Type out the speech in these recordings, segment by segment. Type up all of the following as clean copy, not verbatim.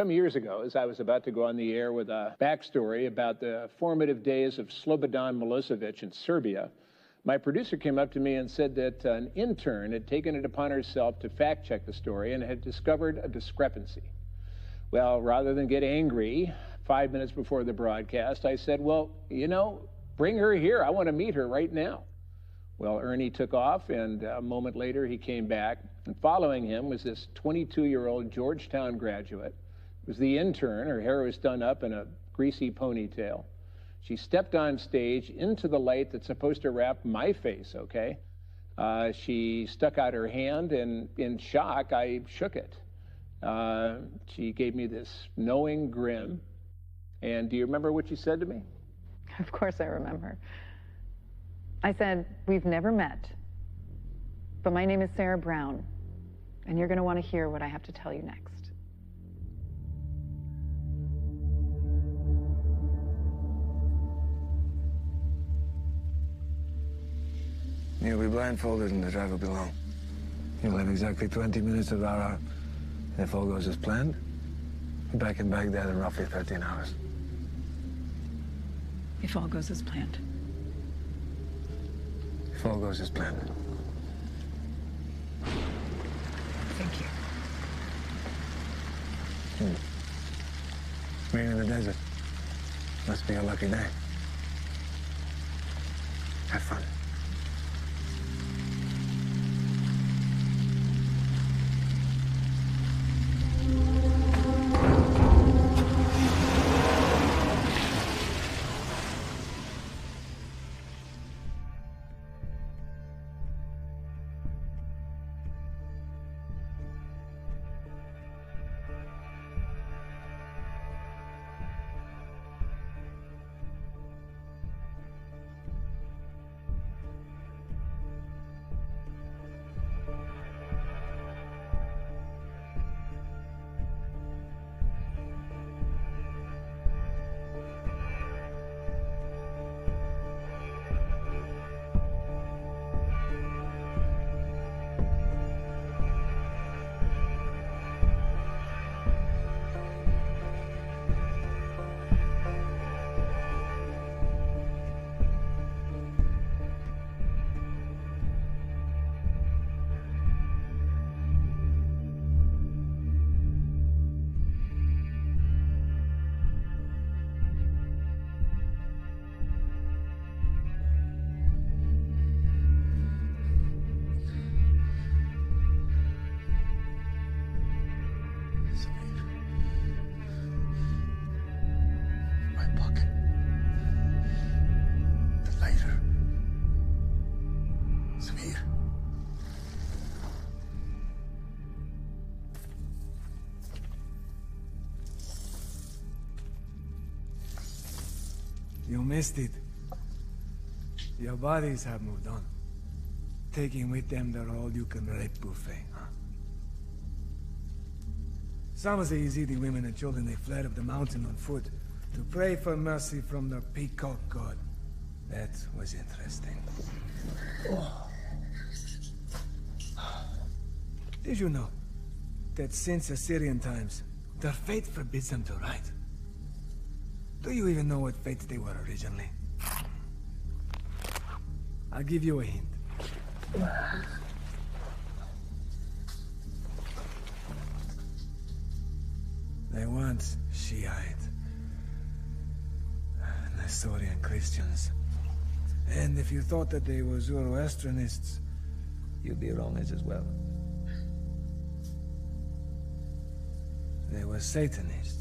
Some years ago, as I was about to go on the air with a backstory about the formative days of Slobodan Milosevic in Serbia, my producer came up to me and said that an intern had taken it upon herself to fact-check the story and had discovered a discrepancy. Well, rather than get angry 5 minutes before the broadcast, I said, well, you know, bring her here. I want to meet her right now. Well, Ernie took off, and a moment later he came back, and following him was this 22-year-old Georgetown graduate. It was the intern. Her hair was done up in a greasy ponytail. She stepped on stage into the light that's supposed to wrap my face, okay? She stuck out her hand, and in shock, I shook it. She gave me this knowing grin. And do you remember what she said to me? Of course I remember. I said, we've never met, but my name is Sarah Brown, and you're going to want to hear what I have to tell you next. You'll be blindfolded and the drive will be long. You'll have exactly 20 minutes of our. If all goes as planned, be back in Baghdad in roughly 13 hours. If all goes as planned. If all goes as planned. Thank you. Rain in the desert. Must be a lucky day. Have fun. You missed it. Your bodies have moved on. Taking with them their all-you-can-rape buffet, huh? Some of the Yazidi women and children, they fled up the mountain on foot to pray for mercy from their peacock god. That was interesting. Did you know that since Assyrian times, their fate forbids them to write? Do you even know what fates they were originally? I'll give you a hint. They weren't Shiite, Nestorian Christians. And if you thought that they were Zoroastrianists, you'd be wrong as well. They were Satanists.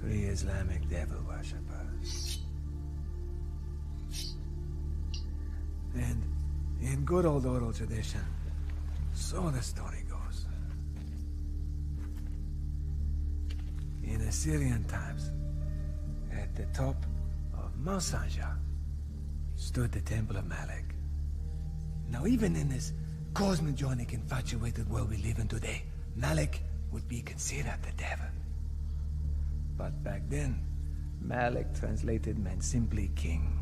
Pre-Islamic devil worshippers. And in good old oral tradition, so the story goes. In Assyrian times, at the top of Mount Sanja, stood the Temple of Malek. Now even in this cosmogonic infatuated world we live in today, Malek would be considered the devil. But back then, Malek translated meant simply king.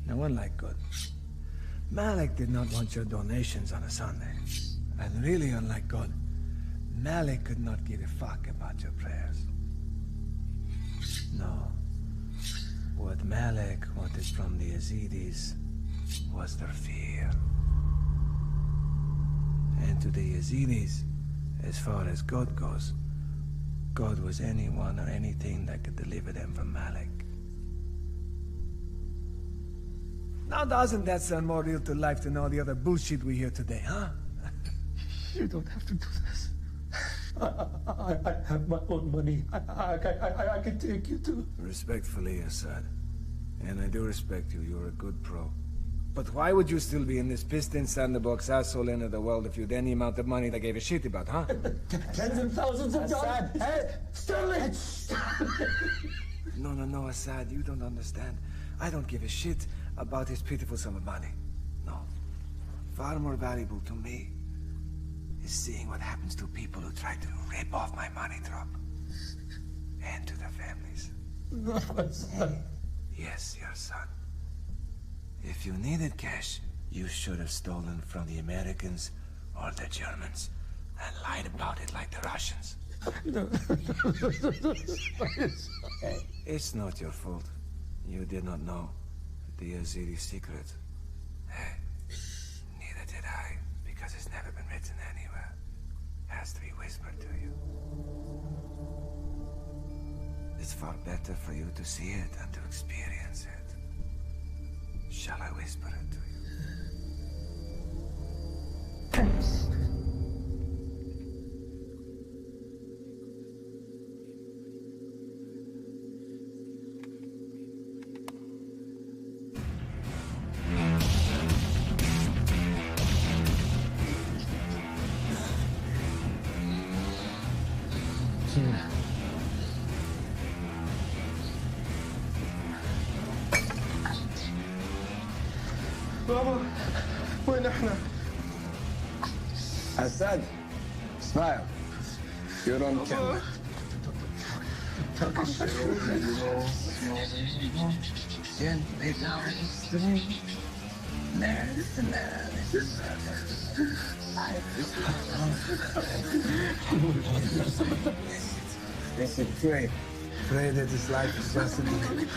Now, unlike God, Malek did not want your donations on a Sunday. And really, unlike God, Malik could not give a fuck about your prayers. No. What Malik wanted from the Yazidis was their fear. And to the Yazidis, as far as God goes, God was anyone or anything that could deliver them from Malik. Now doesn't that sound more real to life than all the other bullshit we hear today, huh? You don't have to do this. I have my own money. I can take you to... Respectfully, Assad. And I do respect you. You're a good pro. But why would you still be in this pissed-in sandbox asshole end of the world if you'd any amount of money they gave a shit about, huh? Tens and thousands of dollars. Hey, Sterling! No, Assad, you don't understand. I don't give a shit about his pitiful sum of money. No. Far more valuable to me is seeing what happens to people who try to rip off my money drop. And to their families. No, my son. Yes, your son. If you needed cash, you should have stolen from the Americans or the Germans and lied about it like the Russians. No. It's not your fault. You did not know the Yazidi secret. Hey, neither did I, because it's never been written anywhere. It has to be whispered to you. It's far better for you to see it and to experience it. Shall I whisper it to you? بابا وين احنا؟ Assad, smile. You're on camera. Gently down the street. They should pray. Pray that his life is just a dream.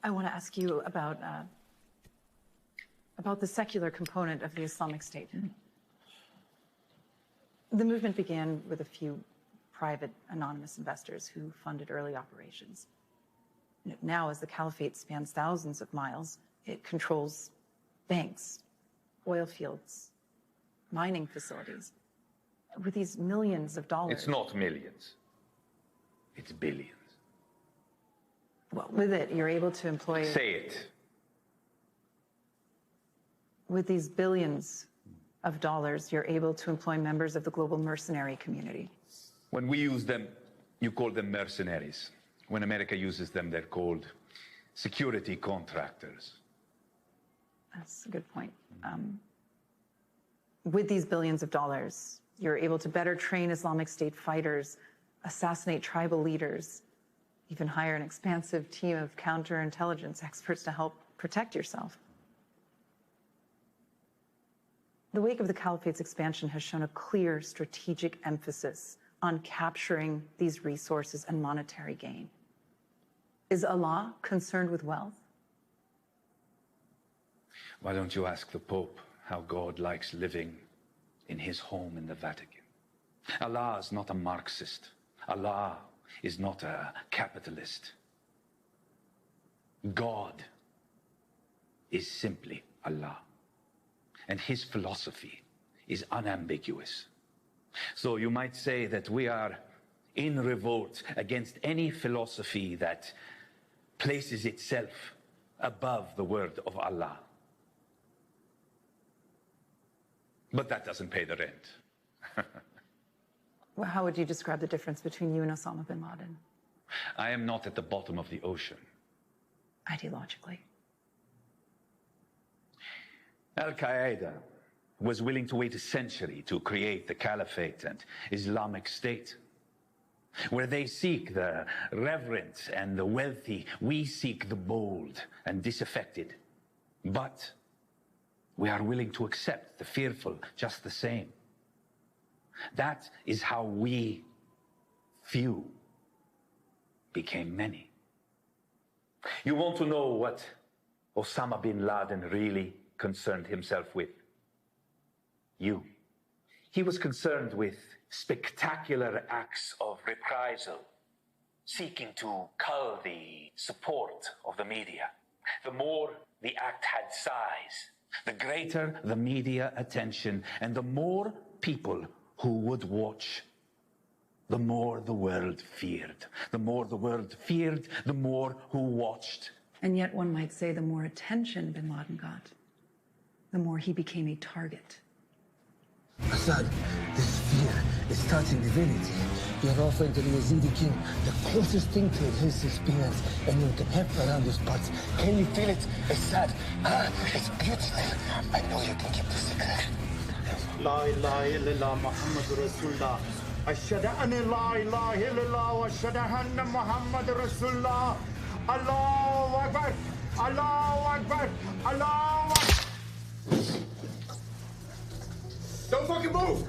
I want to ask you about the secular component of the Islamic State. The movement began with a few private, anonymous investors who funded early operations. Now, as the caliphate spans thousands of miles, it controls banks, oil fields, mining facilities. With these millions of dollars... It's not millions. It's billions. Well, with it, you're able to employ... Say it. With these billions of dollars, you're able to employ members of the global mercenary community. When we use them, you call them mercenaries. When America uses them, they're called security contractors. That's a good point. With these billions of dollars, you're able to better train Islamic State fighters, assassinate tribal leaders, even hire an expansive team of counterintelligence experts to help protect yourself. The wake of the Caliphate's expansion has shown a clear strategic emphasis on capturing these resources and monetary gain. Is Allah concerned with wealth? Why don't you ask the Pope how God likes living in his home in the Vatican? Allah is not a Marxist. Allah is not a capitalist. God is simply Allah. And his philosophy is unambiguous. So you might say that we are in revolt against any philosophy that places itself above the word of Allah. But that doesn't pay the rent. Well, how would you describe the difference between you and Osama bin Laden? I am not at the bottom of the ocean. Ideologically. Al-Qaeda was willing to wait a century to create the Caliphate and Islamic State. Where they seek the reverent and the wealthy, we seek the bold and disaffected. But we are willing to accept the fearful just the same. That is how we, few, became many. You want to know what Osama bin Laden really concerned himself with? You. He was concerned with spectacular acts of reprisal, seeking to cull the support of the media. The more the act had size, the greater the media attention, and the more people who would watch, the more the world feared. The more the world feared, the more who watched. And yet one might say the more attention bin Laden got, the more he became a target. Assad, this fear is touching divinity. You're offering to the Yazidi king the closest thing to his experience anyone can have around these parts. Can you feel it, Assad? It's beautiful. I know you can keep the secret. La ilaha illallah Muhammadur Rasulullah. Ashhadu an la ilaha illallah wa ashhadu anna Muhammadur Rasulullah. Allahu Akbar. Allahu Akbar. Allahu Akbar. Don't fucking move!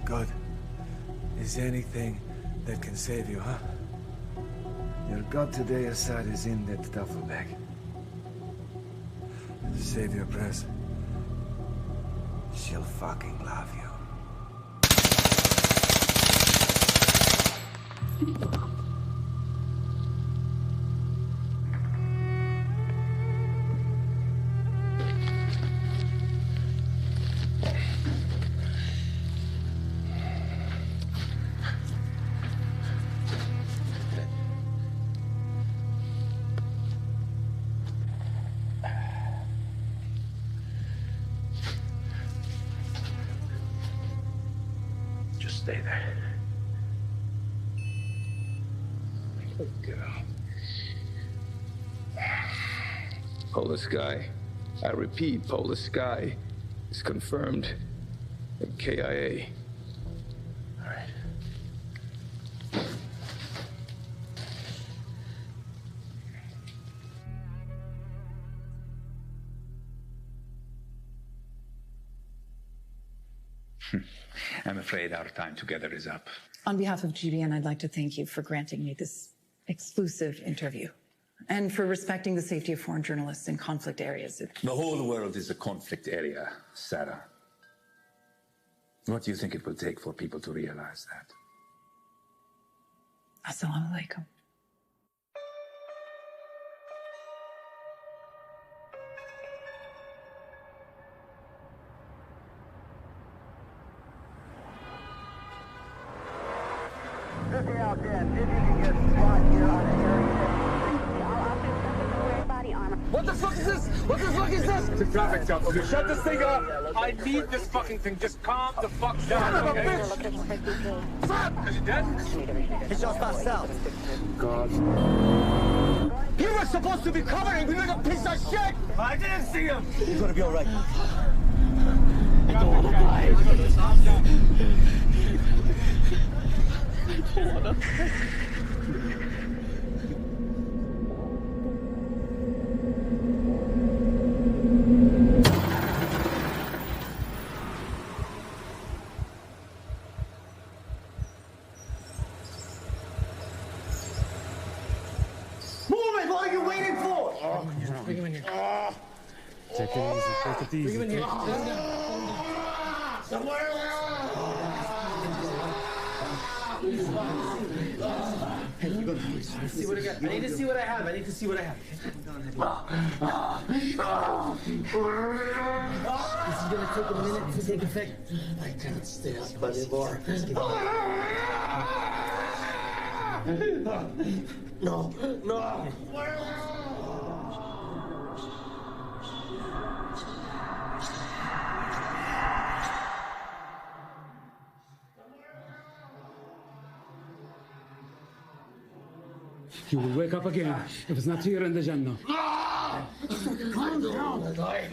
God, is there anything that can save you, huh? Your God today, Assad, is in that duffel bag. Save your press. She'll fucking love you. Stay there. Good girl. Polar sky. I repeat, polar sky is confirmed at KIA. All right. I'm afraid our time together is up. On behalf of GBN, I'd like to thank you for granting me this exclusive interview and for respecting the safety of foreign journalists in conflict areas. The whole world is a conflict area, Sarah. What do you think it will take for people to realize that? Assalamu alaikum. What the fuck is this? What the fuck is this? It's a traffic stop. Okay, shut this thing up. I need this fucking thing. Just calm the fuck down. Son of a bitch! Fuck! Is he dead? He just passed out. God. You were supposed to be covering me like a piece of shit! I didn't see him! He's gonna be alright. don't want to die. I don't want to die. What are you waiting for? Bring him in here. Take it easy, take it easy. Bring him in here. See what I got. I need to see what I have. I need to see what I have. This is gonna take a minute to take effect. I can't stay up anymore. No, no. You will wake up again if it's not here in the Jannah. I don't want to die.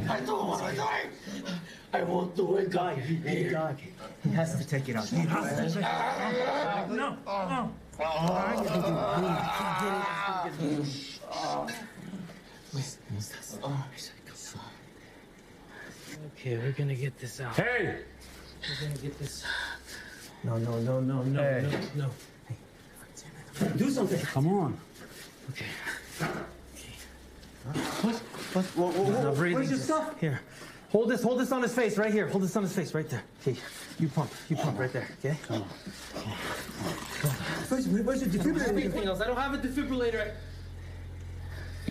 I don't want to die. I want to wake up. Hey, dog. He has to take it out. He has to. No, no. Okay, we're gonna get this out. Hey! We're gonna get this. No, no, no, no, no, no, no. Hey, do something. Come on. Okay. What? Where's your stuff? Here. Hold this on his face, right here. Hold this on his face, right there. Okay, you pump right there, okay? Come on. Where's your defibrillator? Everything else. I don't have a defibrillator.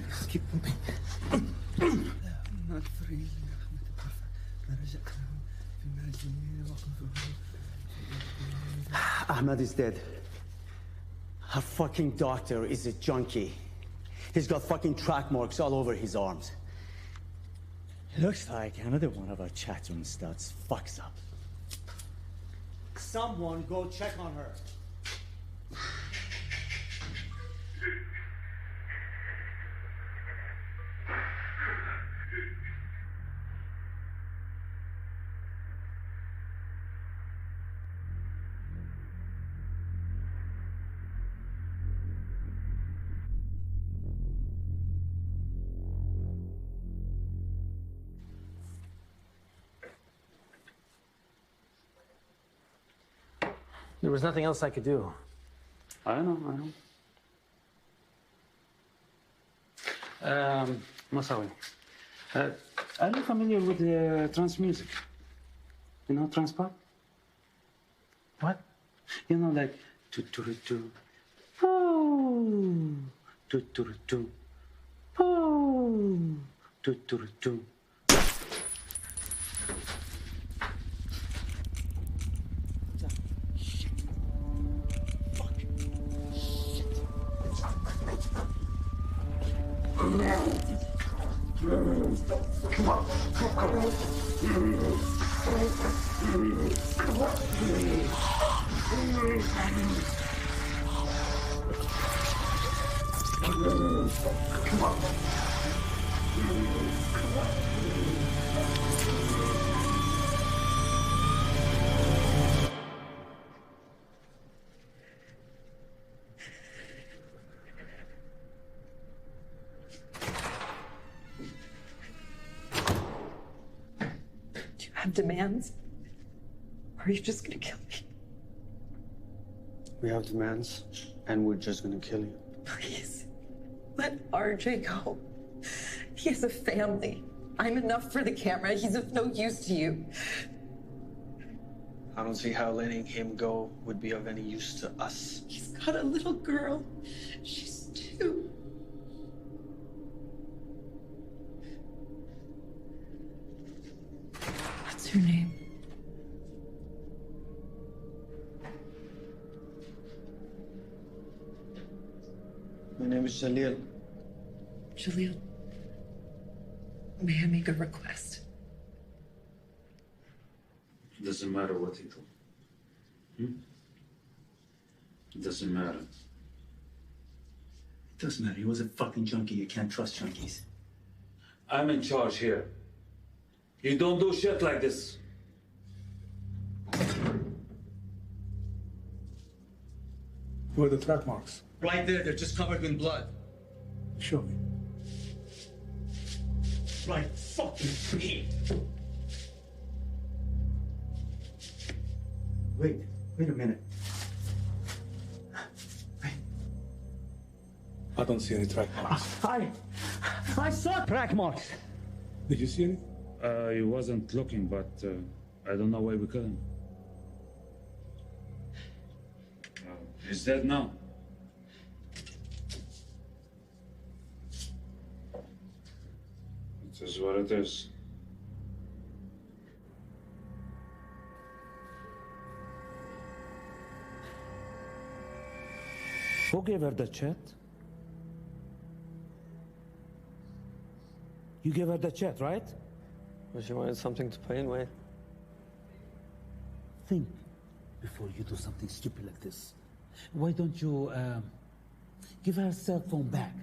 Just keep pumping. Ahmed is dead. Our fucking doctor is a junkie. He's got fucking track marks all over his arms. It looks like another one of our chatroom studs fucks up. Someone go check on her. There was nothing else I could do. I know. Masawi, are you familiar with trance music? You know trance pop? What? You know, like tu-tu-tu, oh, tu-tu-tu, oh, tu-tu-tu. Do you have demands? Or are you just gonna kill me? We have demands, and we're just gonna kill you. Please, let RJ go. He has a family. I'm enough for the camera. He's of no use to you. I don't see how letting him go would be of any use to us. He's got a little girl. She's 2. What's her name? My name is Jalil. Jalil. May I make a request? Doesn't matter what he do. Doesn't matter. It doesn't matter. He was a fucking junkie. You can't trust junkies. I'm in charge here. You don't do shit like this. Where are the track marks? Right there, they're just covered in blood. Show me. Right fucking here. Wait a minute. I don't see any track marks. I saw track marks. Did you see any? I wasn't looking, but I don't know why we couldn't. He's dead now. It is what it is. Who gave her the chat? You gave her the chat, right? Well, she wanted something to pay anyway. Think before you do something stupid like this. Why don't you give her cell phone back?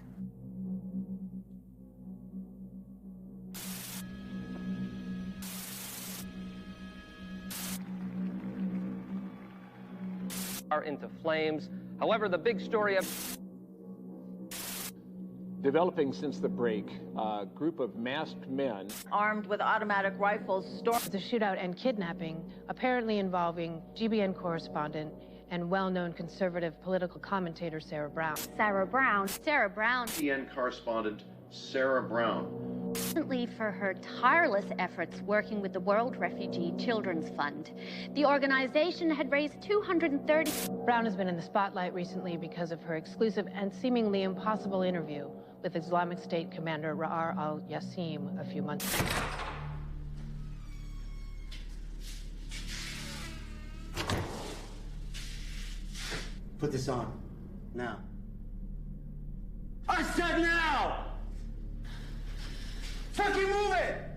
Are into flames. However, the big story of Developing since the break, a group of masked men armed with automatic rifles stormed the shootout and kidnapping, apparently involving GBN correspondent and well-known conservative political commentator Sarah Brown. Sarah Brown. GBN correspondent Sarah Brown. Recently, for her tireless efforts working with the World Refugee Children's Fund. The organization had raised $230. Brown has been in the spotlight recently because of her exclusive and seemingly impossible interview with Islamic State commander Ra'ar al-Yassim a few months ago. Put this on. Now. I said now! Fucking move it!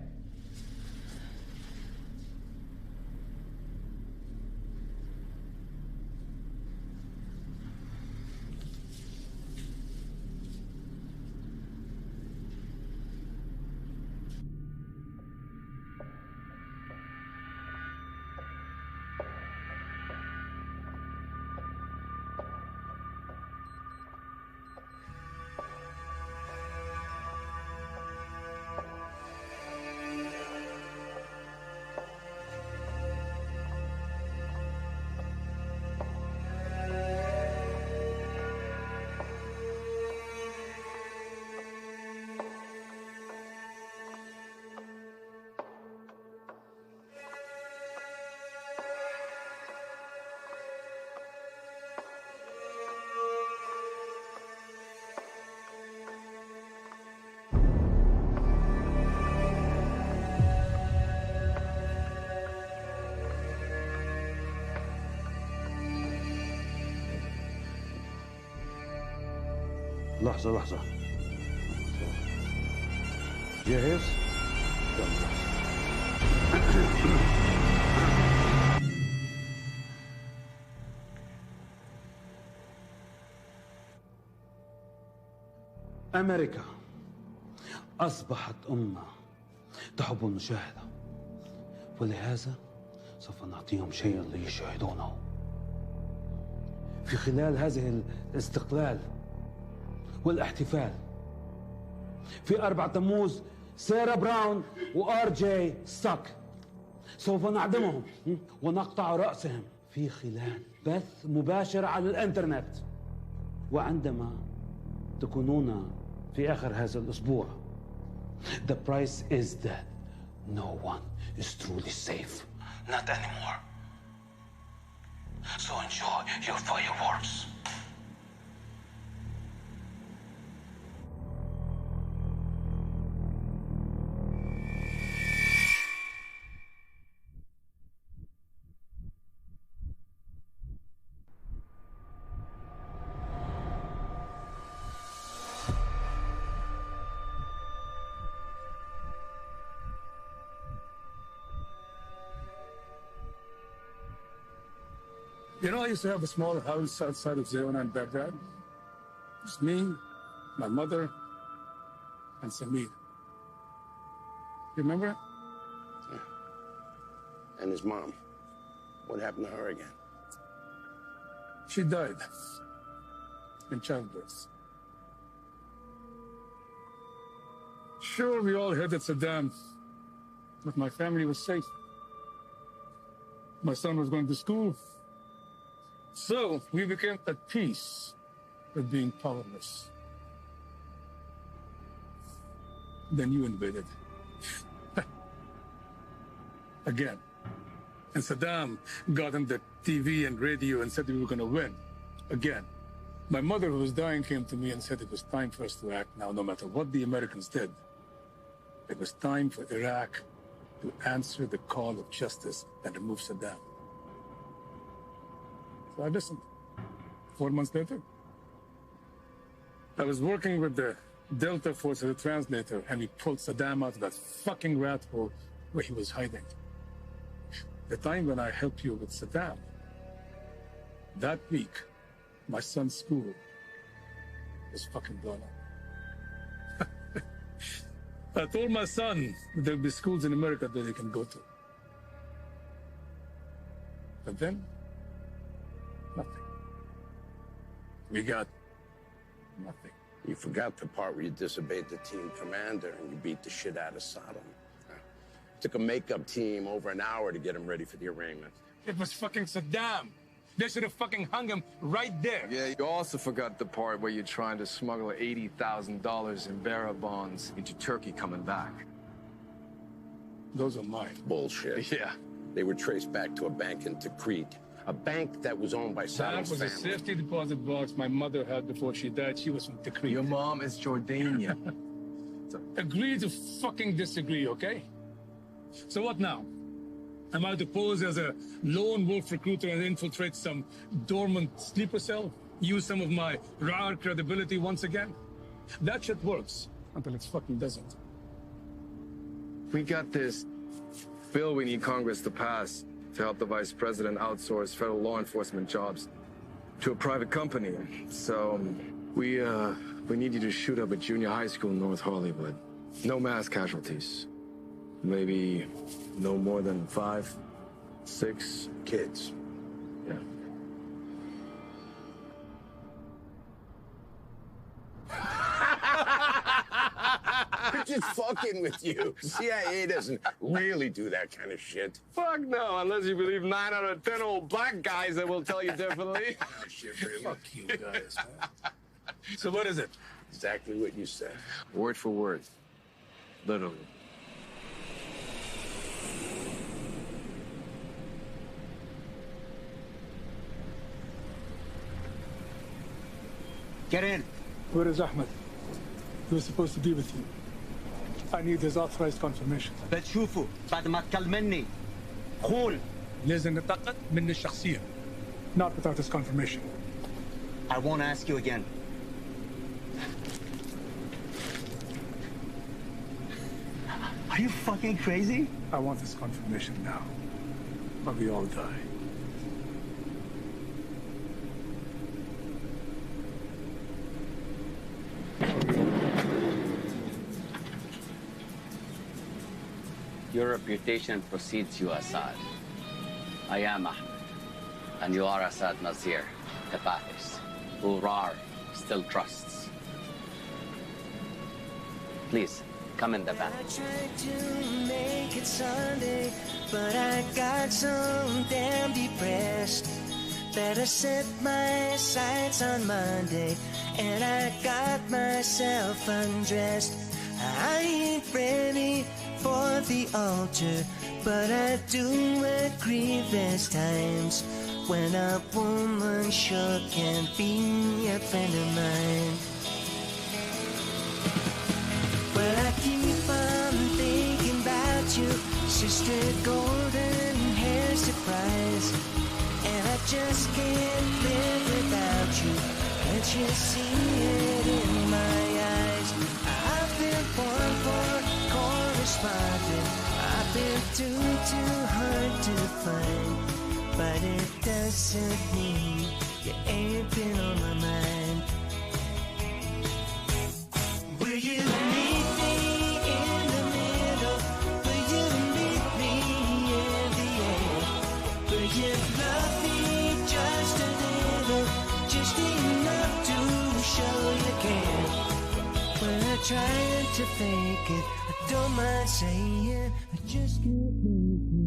لحظة جاهز؟ يلا أمريكا أصبحت أمة تحب المشاهدة، ولهذا سوف نعطيهم شيئا ليشاهدونه. في خلال هذه الاستقلال والاحتفال في 4 تموز سارة براون وآر جي ستاك سوف نعدمهم ونقطع رأسهم في خلال بث مباشر على الانترنت. وعندما تكونون في آخر هذا الأسبوع the price is that no one is truly safe, not anymore. So enjoy your fireworks. You know, I used to have a small house outside of Zayona in Baghdad. It's me, my mother, and Samir. You remember? And his mom. What happened to her again? She died in childbirth. Sure, we all hated Saddam, but my family was safe. My son was going to school. So we became at peace with being powerless. Then you invaded. Again. And Saddam got on the TV and radio and said we were going to win. Again. My mother, who was dying, came to me and said it was time for us to act now, no matter what the Americans did. It was time for Iraq to answer the call of justice and remove Saddam. So I listened. 4 months later, I was working with the Delta Force as a translator, and we pulled Saddam out of that fucking rat hole where he was hiding. The time when I helped you with Saddam, that week, my son's school was fucking blown up. I told my son that there'll be schools in America that they can go to. But then, nothing. We got nothing. You forgot the part where you disobeyed the team commander and you beat the shit out of Saddam. It took a makeup team over an hour to get him ready for the arraignment. It was fucking Saddam. They should have fucking hung him right there. Yeah, you also forgot the part where you're trying to smuggle $80,000 in bearer bonds into Turkey coming back. Those are mine. Bullshit. Yeah. They were traced back to a bank in Tikrit, a bank that was owned by Saddam's That was family. a safety deposit box my mother had before she died. She was from Tikrit. Your mom is Jordanian. Agree to fucking disagree, okay? So what now? Am I to pose as a lone wolf recruiter and infiltrate some dormant sleeper cell? Use some of my rare credibility once again? That shit works until it fucking doesn't. We got this bill we need Congress to pass to help the vice president outsource federal law enforcement jobs to a private company. So we need you to shoot up a junior high school in North Hollywood. No mass casualties. Maybe no more than 5, 6 kids. Yeah. I'm just fucking with you. CIA doesn't really do that kind of shit. Fuck no, unless you believe 9 out of 10 old black guys that will tell you differently. Fuck you guys, man. So what is it? Exactly what you said. Word for word. Literally. Get in. Where is Ahmed? He was supposed to be with you. I need his authorized confirmation. بتشوفه بعد ما تكلمني. قول. لازم نتأكد من الشخصية. Not without his confirmation. I won't ask you again. Are you fucking crazy? I want this confirmation now. Or we all die. Your reputation precedes you, Assad. I am Ahmed, and you are Assad Nazir, the Ba'athist, who Rar still trusts. Please, come in the van. I tried to make it Sunday, but I got so damn depressed that I set my sights on Monday, and I got myself undressed. I ain't ready for the altar, but I do agree there's times when a woman sure can be a friend of mine. Well, I keep on thinking about you, Sister Golden Hair Surprise, and I just can't live without you. Can't you see it in my eyes? I've been born for correspondent. I've been too hard to find, but it doesn't mean you ain't been on my mind. Will you meet me in the middle? Will you meet me in the not trying to fake it. I don't mind saying I just can't make it.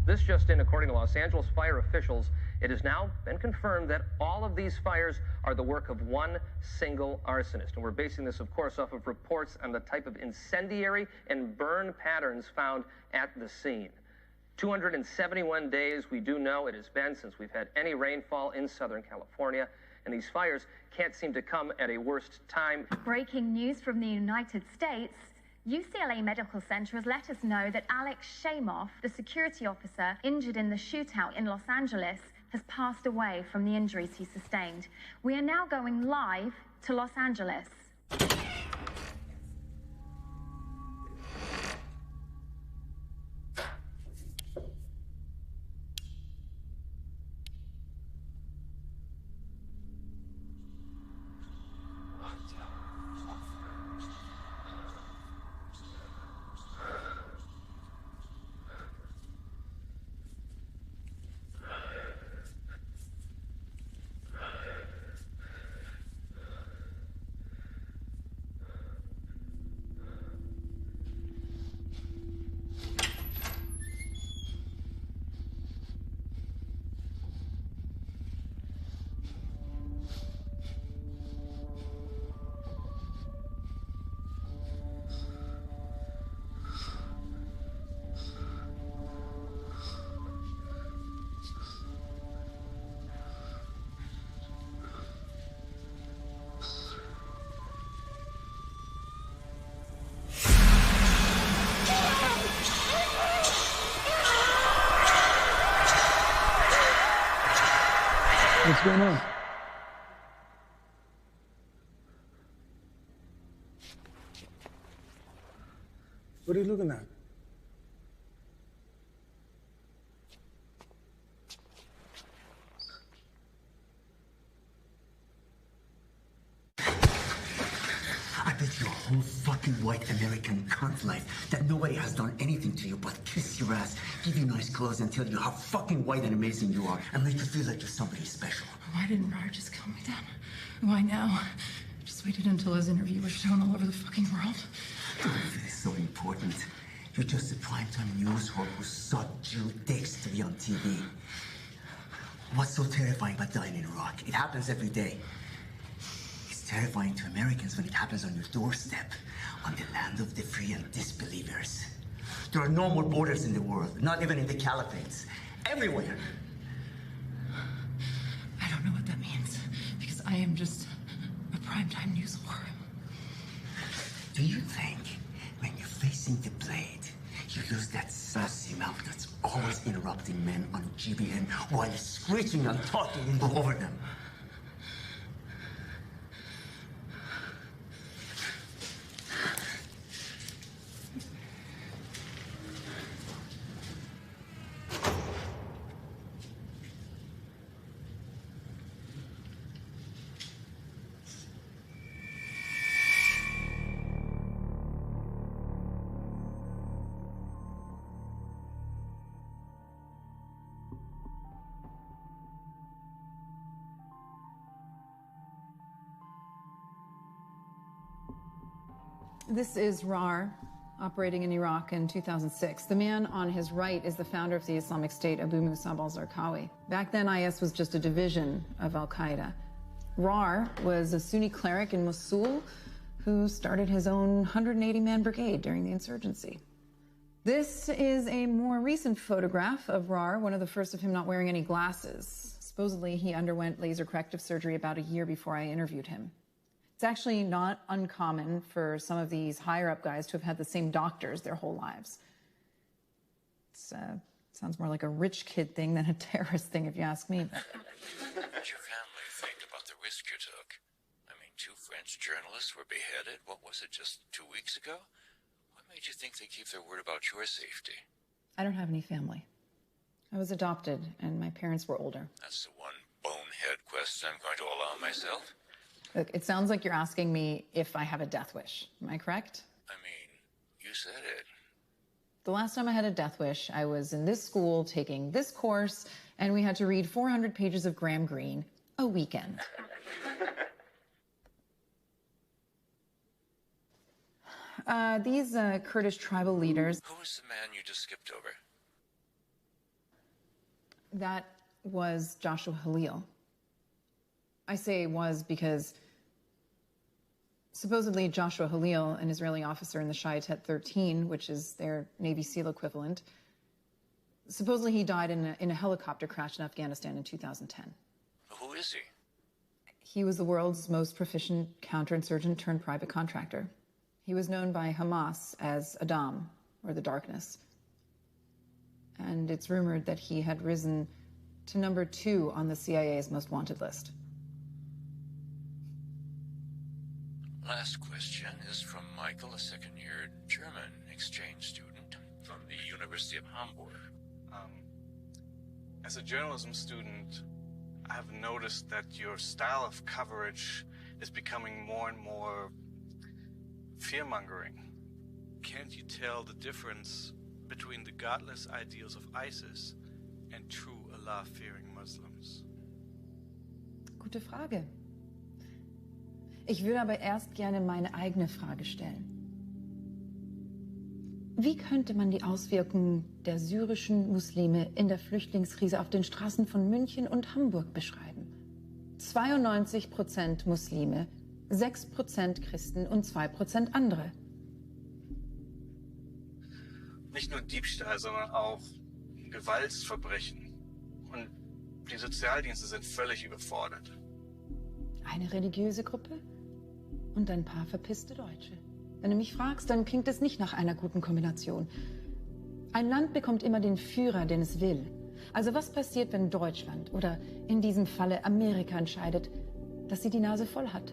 This just in, according to Los Angeles fire officials, it has now been confirmed that all of these fires are the work of one single arsonist. And we're basing this, of course, off of reports on the type of incendiary and burn patterns found at the scene. 271 days, we do know it has been since we've had any rainfall in Southern California, and these fires can't seem to come at a worse time. Breaking news from the United States. UCLA Medical Center has let us know that Alex Shamoff, the security officer injured in the shootout in Los Angeles, has passed away from the injuries he sustained. We are now going live to Los Angeles. What's going on? What are you looking at? I bet your whole fucking white American cunt life that nobody has done anything to you but kiss your ass, give you nice clothes, and tell you how fucking white and amazing you are, and make you feel like you're somebody special. Why didn't Rar just calm me down? Why now? Just waited until his interview was shown all over the fucking world. It is so important. You're just a primetime news whore who sought Jew dicks to be on TV. What's so terrifying about dying in Iraq? It happens every day. It's terrifying to Americans when it happens on your doorstep, on the land of the free and disbelievers. There are no more borders in the world, not even in the caliphates. Everywhere. I don't know what that means, because I am just a primetime news whore. Do you think when you're facing the blade, you use that sassy mouth that's always interrupting men on GBN while you're screeching and talking over them? This is Rar, operating in Iraq in 2006. The man on his right is the founder of the Islamic State, Abu Musab al-Zarqawi. Back then, IS was just a division of al-Qaeda. Rar was a Sunni cleric in Mosul who started his own 180-man brigade during the insurgency. This is a more recent photograph of Rar, one of the first of him not wearing any glasses. Supposedly, he underwent laser corrective surgery about a year before I interviewed him. It's actually not uncommon for some of these higher-up guys to have had the same doctors their whole lives. It sounds more like a rich kid thing than a terrorist thing, if you ask me. What did your family think about the risk you took? I mean, 2 French journalists were beheaded, what was it, just 2 weeks ago? What made you think they keep their word about your safety? I don't have any family. I was adopted, and my parents were older. That's the one bonehead question I'm going to allow myself. Look, it sounds like you're asking me if I have a death wish. Am I correct? I mean, you said it. The last time I had a death wish, I was in this school taking this course, and we had to read 400 pages of Graham Greene a weekend. These Kurdish tribal leaders... Who was the man you just skipped over? That was Joshua Halil. I say was because supposedly Joshua Halil, an Israeli officer in the Shayatet 13, which is their Navy SEAL equivalent, supposedly he died in a helicopter crash in Afghanistan in 2010. Who is he? He was the world's most proficient counterinsurgent turned private contractor. He was known by Hamas as Adam, or the Darkness. And it's rumored that he had risen to number 2 on the CIA's most wanted list. Last question is from Michael, a second-year German exchange student from the University of Hamburg. As a journalism student, I have noticed that your style of coverage is becoming more and more fear-mongering. Can't you tell the difference between the godless ideals of ISIS and true Allah-fearing Muslims? Gute Frage. Ich würde aber erst gerne meine eigene Frage stellen. Wie könnte man die Auswirkungen der syrischen Muslime in der Flüchtlingskrise auf den Straßen von München und Hamburg beschreiben? 92% Muslime, 6% Christen und 2% andere. Nicht nur Diebstahl, sondern auch Gewaltverbrechen. Und die Sozialdienste sind völlig überfordert. Eine religiöse Gruppe und ein paar verpisste Deutsche. Wenn du mich fragst, dann klingt es nicht nach einer guten Kombination. Ein Land bekommt immer den Führer, den es will. Also was passiert, wenn Deutschland oder in diesem Falle Amerika entscheidet, dass sie die Nase voll hat?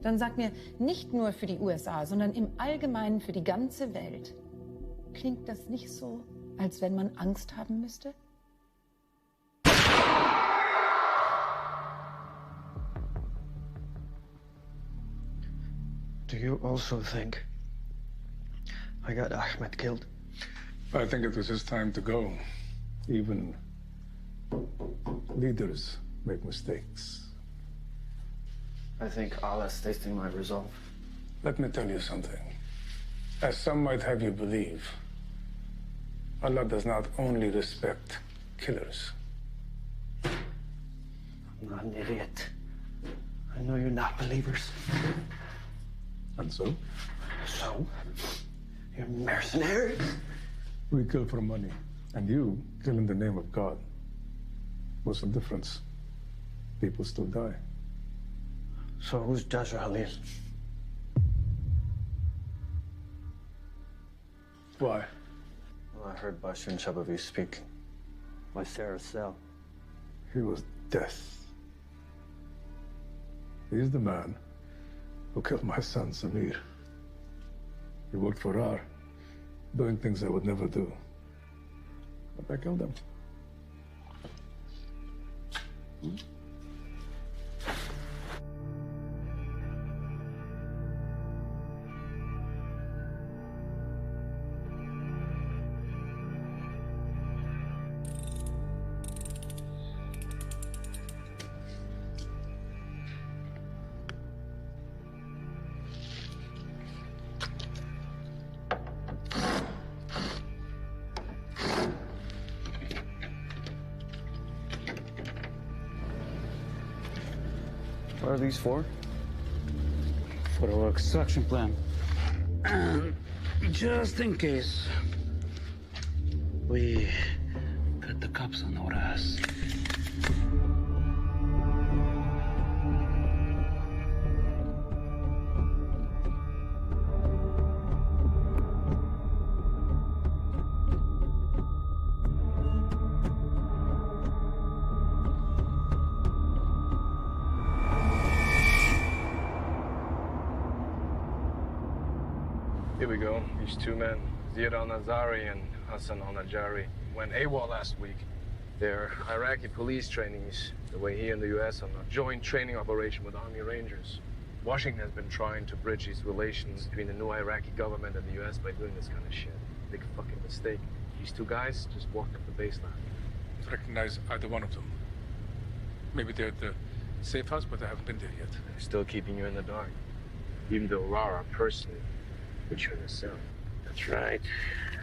Dann sag mir, nicht nur für die USA, sondern im Allgemeinen für die ganze Welt. Klingt das nicht so, als wenn man Angst haben müsste? Do you also think I got Ahmed killed? I think it was his time to go. Even leaders make mistakes. I think Allah's tasting my resolve. Let me tell you something. As some might have you believe, Allah does not only respect killers. I'm not an idiot. I know you're not believers. And so? So? You're mercenaries? We kill for money, and you kill in the name of God. What's the difference? People still die. So who's Joshua Halil? Why? Well, I heard Bashir and Shabavi speak. Why Sarah's cell? He was death. He's the man who killed my son, Samir. He worked for R, doing things I would never do. But I killed him. What are these for? For our extraction plan. And just in case we got the cops on our ass. Here we go. These two men, Ziyad al-Nazari and Hassan al-Najari, went AWOL last week. They're Iraqi police trainees, the way he and the U.S. on a joint training operation with Army Rangers. Washington has been trying to bridge these relations between the new Iraqi government and the U.S. by doing this kind of shit. Big fucking mistake. These two guys just walked up the baseline. I recognize either one of them. Maybe they're at the safe house, but I haven't been there yet. They're still keeping you in the dark. Even though Rara personally put you in the cell. That's right.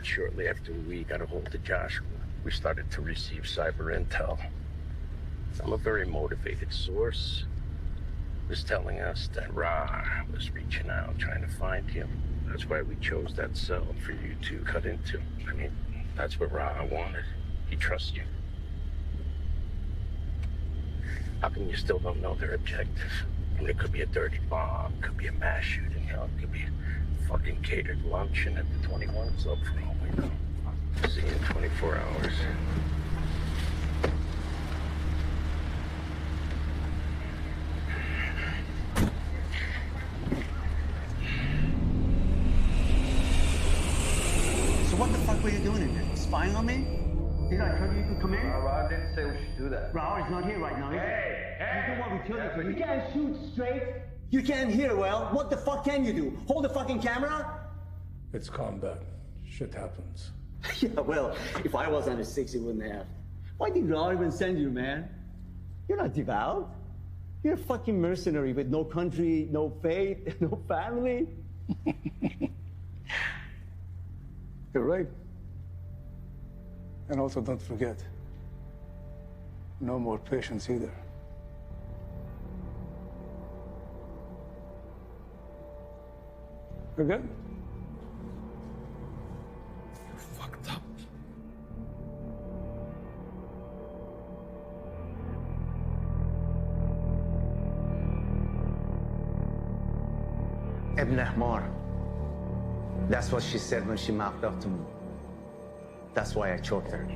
Shortly after we got a hold of Joshua, we started to receive cyber intel. From a very motivated source was telling us that Ra was reaching out, trying to find him. That's why we chose that cell for you to cut into. I mean, that's what Ra wanted. He trusts you. How come you still don't know their objective? I mean, it could be a dirty bomb, could be a mass shooting, hell, it could be a fucking catered luncheon at the 21 Club for all we know. See you in 24 hours. So what the fuck were you doing in there? Spying on me? Did I tell you you could come in? Ra didn't say we should do that. Ra is not here right now, is Hey! You do what we tell you to. You can't shoot straight. You can't hear well. What the fuck can you do? Hold the fucking camera? It's combat. Shit happens. Yeah, well, if I was under 6, he wouldn't have. Why did Ra even send you, man? You're not devout. You're a fucking mercenary with no country, no faith, no family. You're right. And also don't forget, no more patience either. You're good? You're fucked up. Ibn Ahmar. That's what she said when she mouthed up to me. That's why I choked her.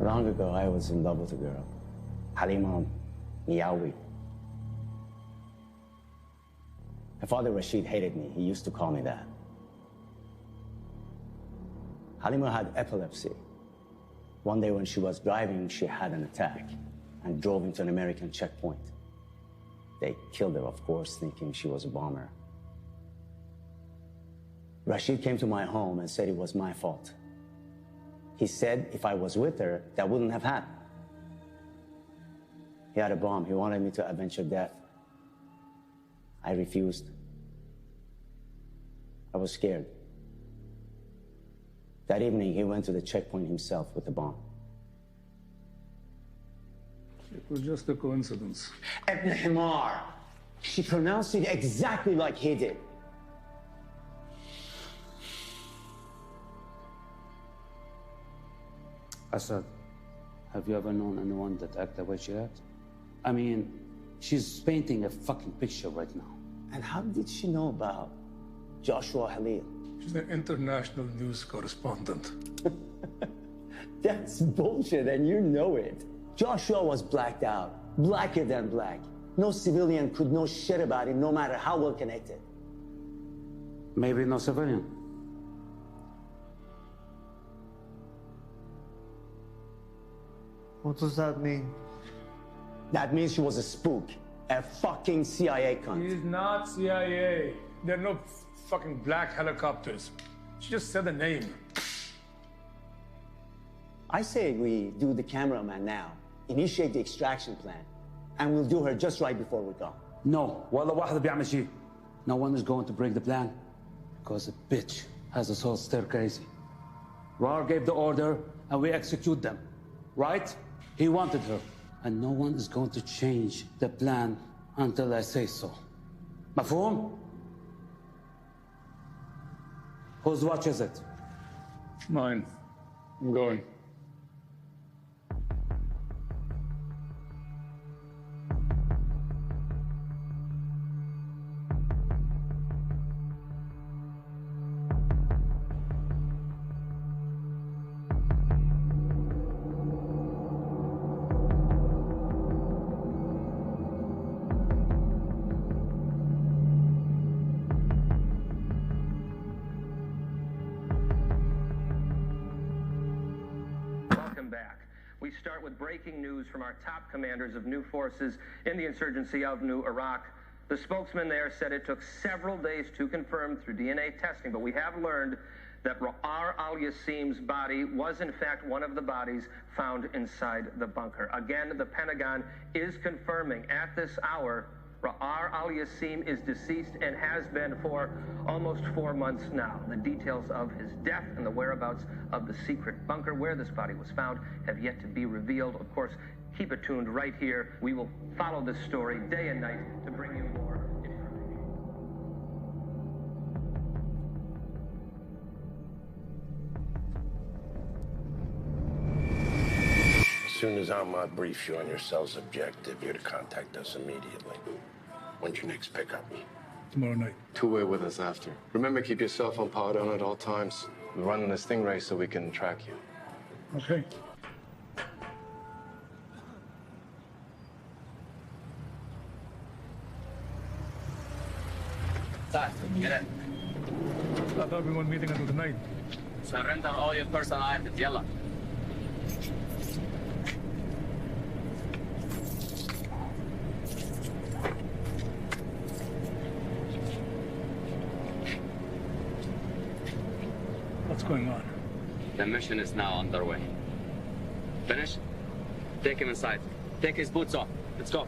Long ago, I was in love with a girl, Halima Miawi. Her father, Rashid, hated me. He used to call me that. Halima had epilepsy. One day when she was driving, she had an attack and drove into an American checkpoint. They killed her, of course, thinking she was a bomber. Rashid came to my home and said it was my fault. He said if I was with her, that wouldn't have happened. He had a bomb. He wanted me to avenge her death. I refused. I was scared. That evening, he went to the checkpoint himself with the bomb. It was just a coincidence. Ibn Himar. She pronounced it exactly like he did. Assad, have you ever known anyone that acted the way she acts? I mean, she's painting a fucking picture right now. And how did she know about Joshua Halil? She's an international news correspondent. That's bullshit, and you know it. Joshua was blacked out, blacker than black. No civilian could know shit about him, no matter how well connected. Maybe no civilian. What does that mean? That means she was a spook, a fucking CIA cunt. She's not CIA. There are no fucking black helicopters. She just said the name. I say we do the cameraman now, initiate the extraction plan, and we'll do her just right before we go. No, والله واحد بيعمل شيء. No one is going to break the plan, because a bitch has us all stir crazy. Rar gave the order, and we execute them, right? He wanted her, and no one is going to change the plan until I say so. مفهوم? Whose watch is it? Mine. I'm going. back. We start with breaking news from our top commanders of new forces in the insurgency of New Iraq. The spokesman there said it took several days to confirm through DNA testing, but we have learned that Ra'ar al-Yassim's body was in fact one of the bodies found inside the bunker. Again, the Pentagon is confirming at this hour Ra'ar al-Yassim is deceased and has been for almost 4 months now. The details of his death and the whereabouts of the secret bunker where this body was found have yet to be revealed. Of course, keep it tuned right here. We will follow this story day and night to bring you more information. As soon as Ahmad briefs you on your cell's objective, you're to contact us immediately. When's your next pickup? Tomorrow night. Two-way with us after. Remember, keep your cell phone powered on at all times. We're running this Stingray so we can track you. Okay. Get it. I thought we weren't meeting until tonight. Surrender all your personal items. Yalla. What's going on? The mission is now underway. Finish? Take him inside. Take his boots off. Let's go.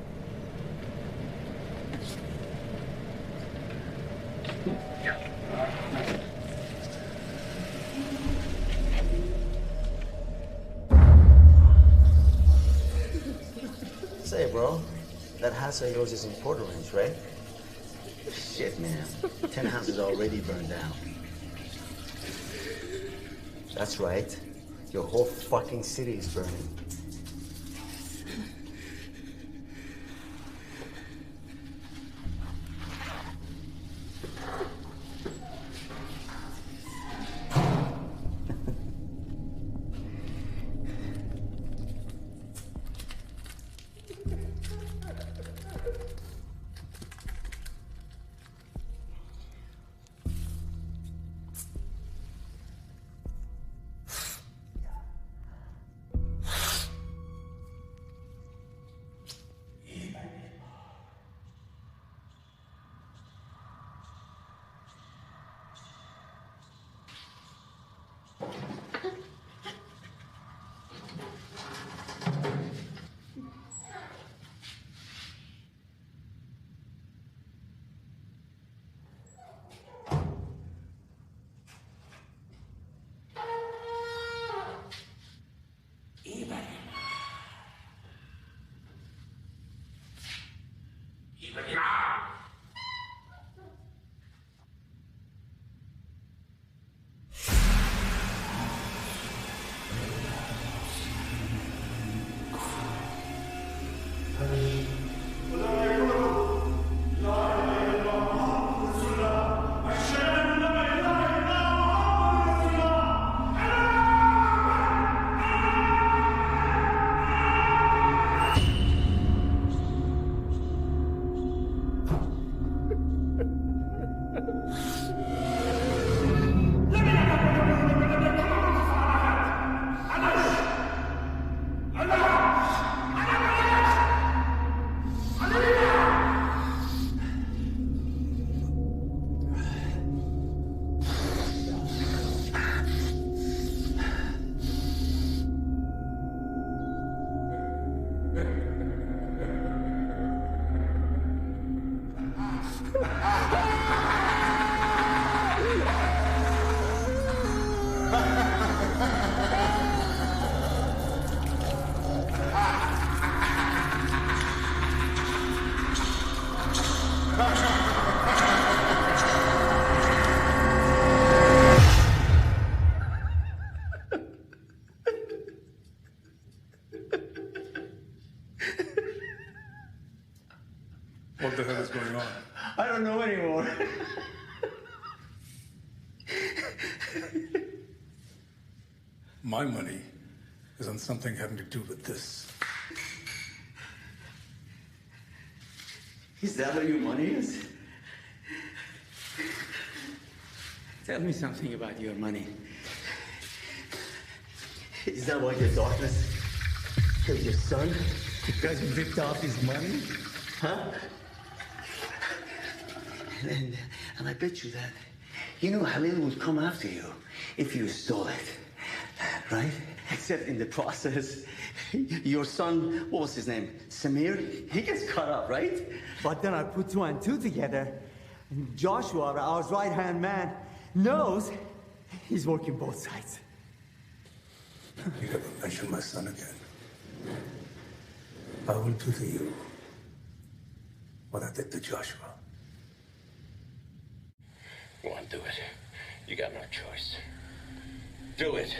Say, bro, that house of yours is in Porter Ranch, right? Shit, man. 10 houses already burned down. That's right. Your whole fucking city is burning. What the hell is going on? I don't know anymore. My money is on something having to do with this. Is that what your money is? Tell me something about your money. Is that why your daughters killed your son? Because you ripped off his money? Huh? And I bet you that, you know, Halil would come after you if you stole it, right? Except in the process, your son, what was his name? Samir? He gets caught up, right? But then I put 2 and 2 together, and Joshua, our right-hand man, knows he's working both sides. You ever mention my son again, I will do to you what I did to Joshua. Go on, do it. You got no choice. Do it.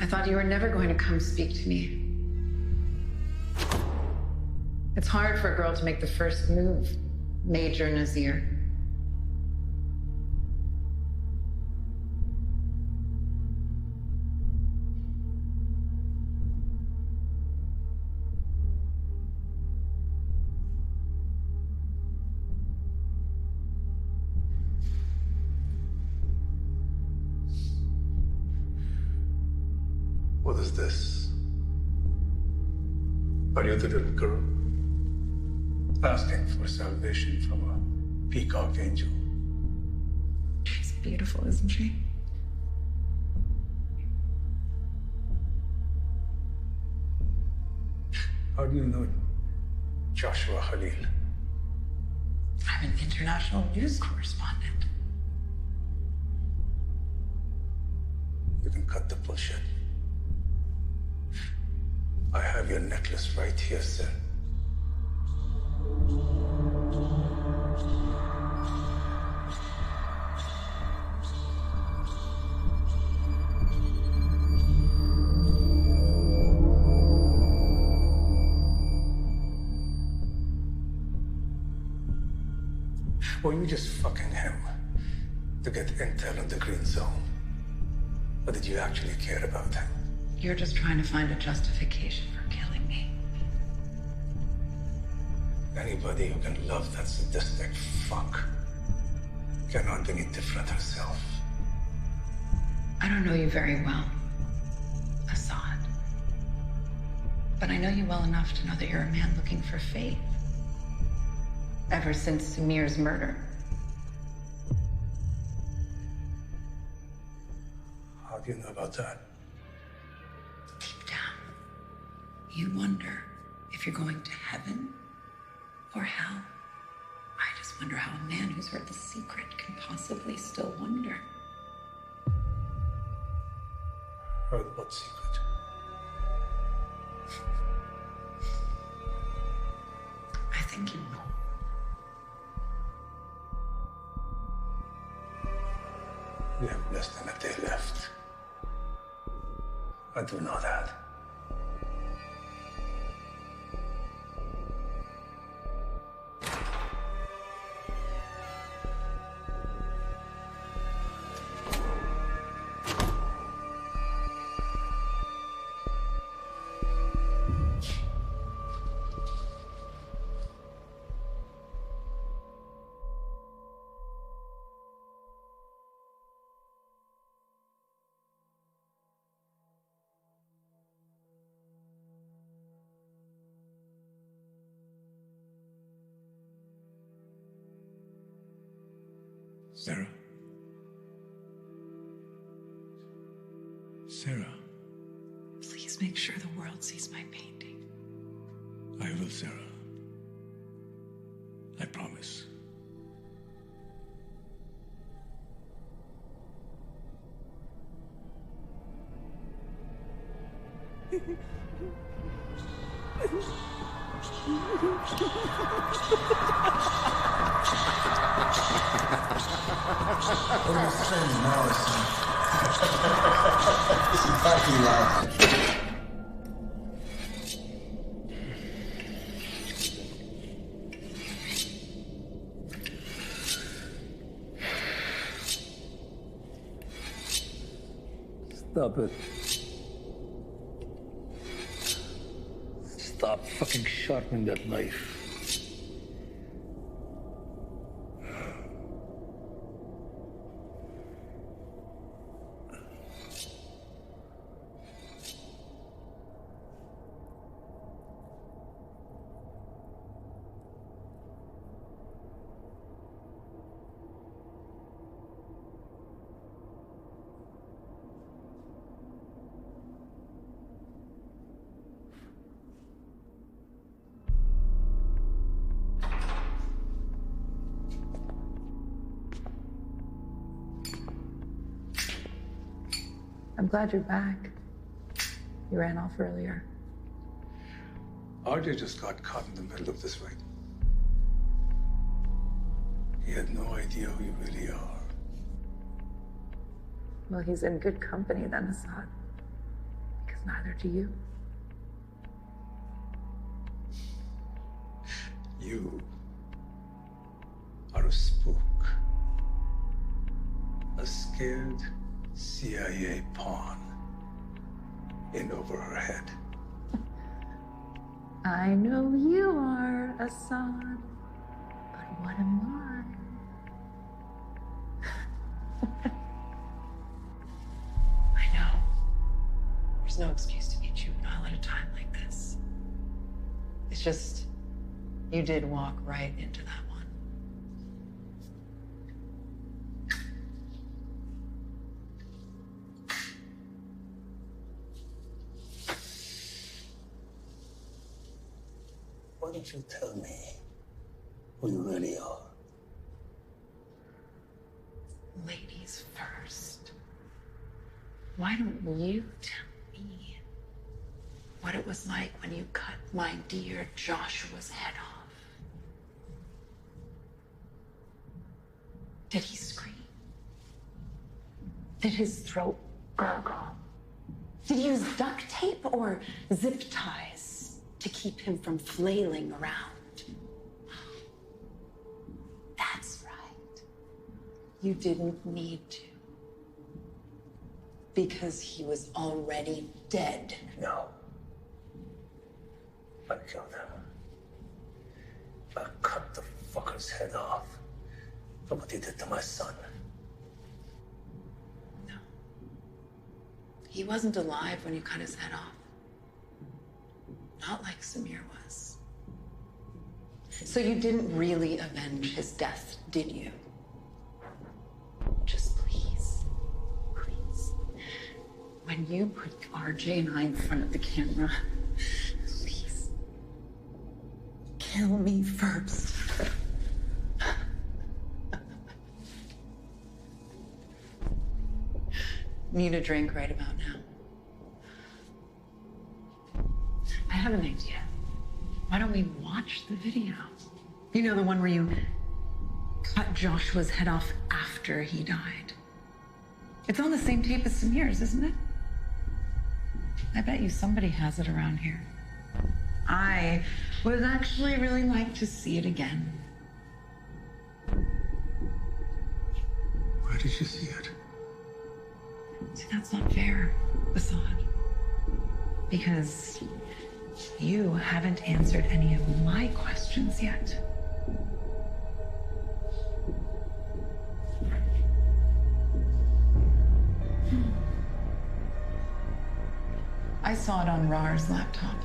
I thought you were never going to come speak to me. It's hard for a girl to make the first move, Major Nazir. What is this? Are you the little girl asking for salvation from a peacock angel? She's beautiful, isn't she? How do you know Joshua Khalil? I'm an international news correspondent. You can cut the bullshit. I have your necklace right here, sir. Were you just fucking him to get intel in the green zone? Or did you actually care about him? You're just trying to find a justification for killing me. Anybody who can love that sadistic fuck cannot be any different herself. I don't know you very well, Assad. But I know you well enough to know that you're a man looking for faith. Ever since Samir's murder. How do you know about that? Deep down, you wonder if you're going to heaven or hell. I just wonder how a man who's heard the secret can possibly still wonder. Heard what secret? I think you know. We have less than a day left. I do know that. Sarah? Sarah? Please make sure the world sees my painting. I will, Sarah. I promise. What are you saying now, son? It's fucking loud. Stop it. Stop fucking sharpening that knife. I'm glad you're back. You ran off earlier. RJ just got caught in the middle of this fight. He had no idea who you really are. Well, he's in good company then, Assad. Because neither do you. You are a spook. A scared CIA pawn in over her head. I know you are, Assad. But what am I? I know. There's no excuse to meet you all at a time like this. It's just, you did walk right into that one. Why don't you tell me who you really are? Ladies first. Why don't you tell me what it was like when you cut my dear Joshua's head off? Did he scream? Did his throat gurgle? Did he use duct tape or zip ties to keep him from flailing around? That's right. You didn't need to. Because he was already dead. No. I killed him. I cut the fucker's head off for what he did to my son. No. He wasn't alive when you cut his head off. Not like Samir was. So you didn't really avenge his death, did you? Just please, please. When you put RJ and I in front of the camera, please, kill me first. Need a drink right about now. I have an idea. Why don't we watch the video? You know, the one where you cut Joshua's head off after he died. It's on the same tape as Samir's, isn't it? I bet you somebody has it around here. I would actually really like to see it again. Where did you see it? See, that's not fair, Assad. Because you haven't answered any of my questions yet. I saw it on Rar's laptop.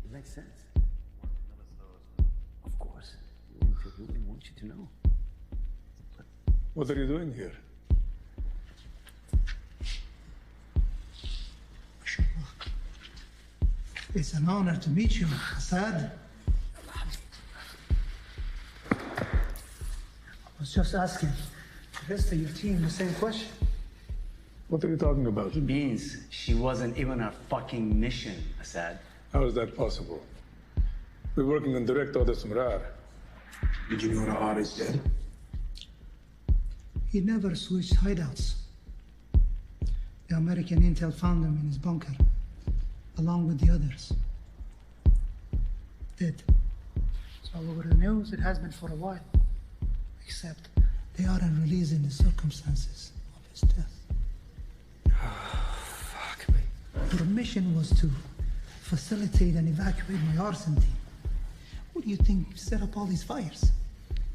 It makes sense. Of course. We want you to know. What are you doing here? It's an honor to meet you, Assad. I was just asking the rest of your team the same question. What are you talking about? It means she wasn't even our fucking mission, Assad. How is that possible? We're working on direct orders from Rar. Did you know Rahar is dead? He never switched hideouts. The American intel found him in his bunker, along with the others. Dead. It's all over the news. It has been for a while. Except they aren't releasing the circumstances of his death. Fuck me. Your mission was to facilitate and evacuate my arson team. What do you think set up all these fires?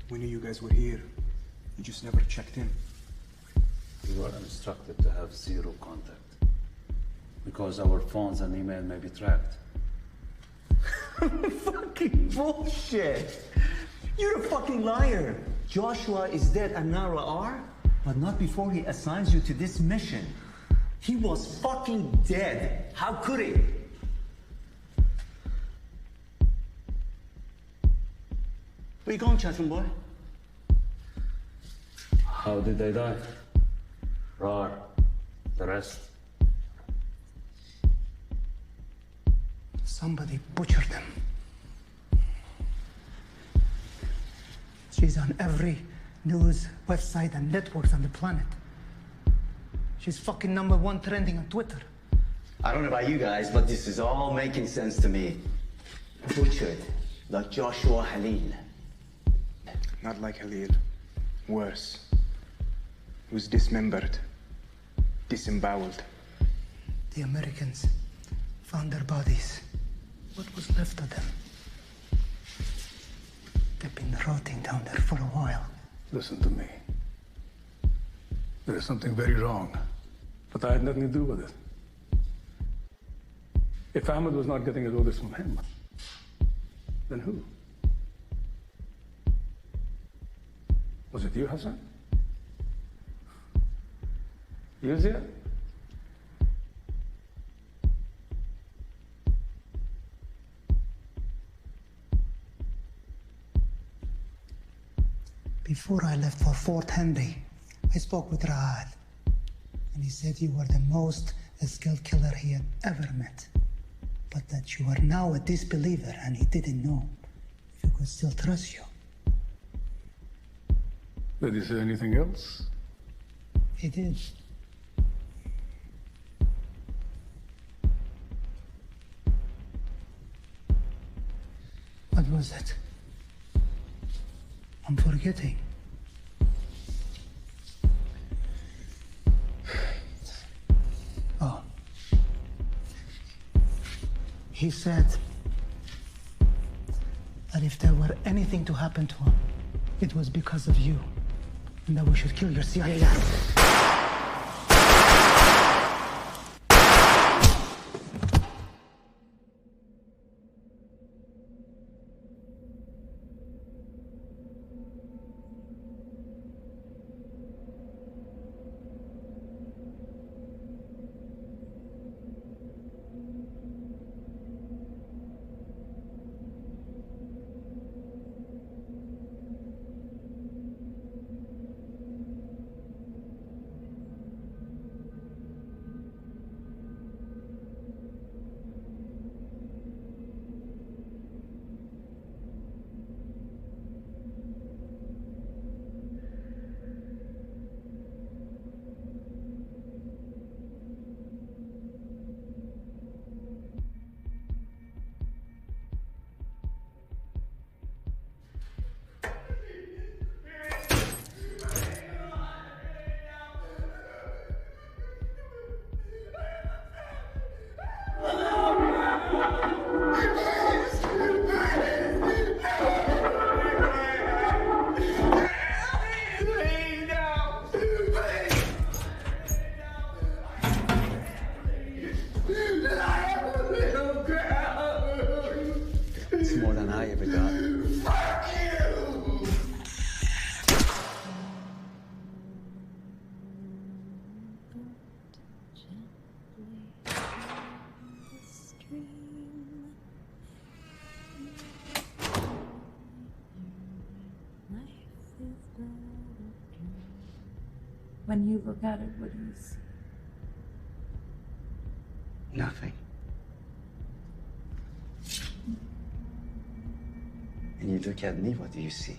We knew you guys were here. You just never checked in. We were instructed to have zero contact. Because our phones and email may be tracked. Fucking bullshit! You're a fucking liar! Joshua is dead and Nara are, but not before he assigns you to this mission. He was fucking dead. How could he? Where you going, Chatham boy? How did they die? Rar. The rest. Somebody butchered them. She's on every news website and networks on the planet. She's fucking #1 trending on Twitter. I don't know about you guys, but this is all making sense to me. Butchered, like Joshua Halil. Not like Halil. Worse. He was dismembered. Disemboweled. The Americans found their bodies. What was left of them? They've been rotting down there for a while. Listen to me. There is something very wrong, but I had nothing to do with it. If Ahmed was not getting his orders from him, then who? Was it you, Hassan? You, Zia? Before I left for Fort Henry, I spoke with Raad, and he said you were the most skilled killer he had ever met, but that you are now a disbeliever and he didn't know if he could still trust you. Did he say anything else? He did. What was it? I'm forgetting. Oh. He said that if there were anything to happen to him, it was because of you. And that we should kill your CIA ass. Assad. Fuck you! When you look at it, what do you see? Nothing. And you look at me, what do you see?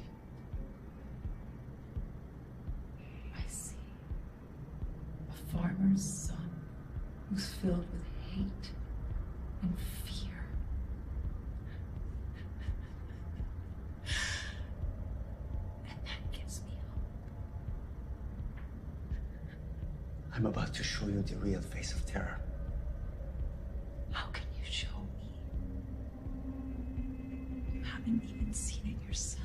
I see a farmer's son who's filled with hate and fear. And that gives me hope. I'm about to show you the real face of terror. How can you show me? You haven't even seen it yourself.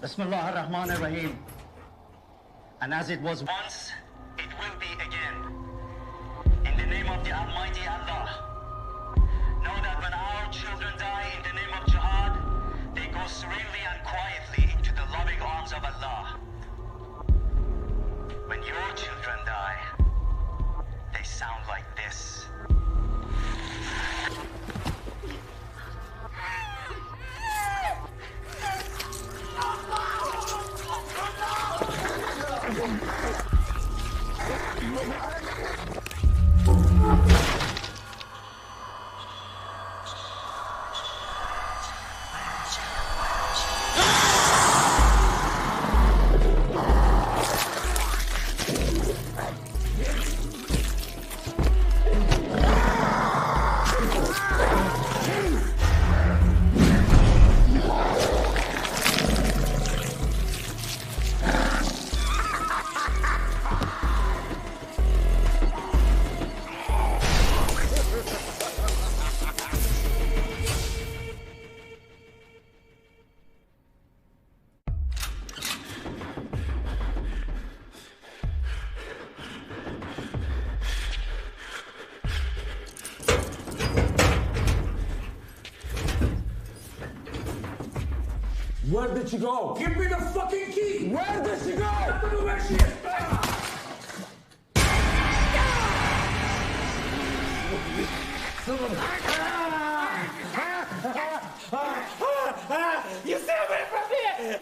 Bismillah ar-Rahman ar-Rahim. And as it was once, it will be again. In the name of the Almighty Allah. Know that when our children die in the name of jihad, they go serenely and quietly into the loving arms of Allah. When your children die, they sound like this. Where did she go? Give me the fucking key! Where did she go? I don't know where she is! You stay away from here!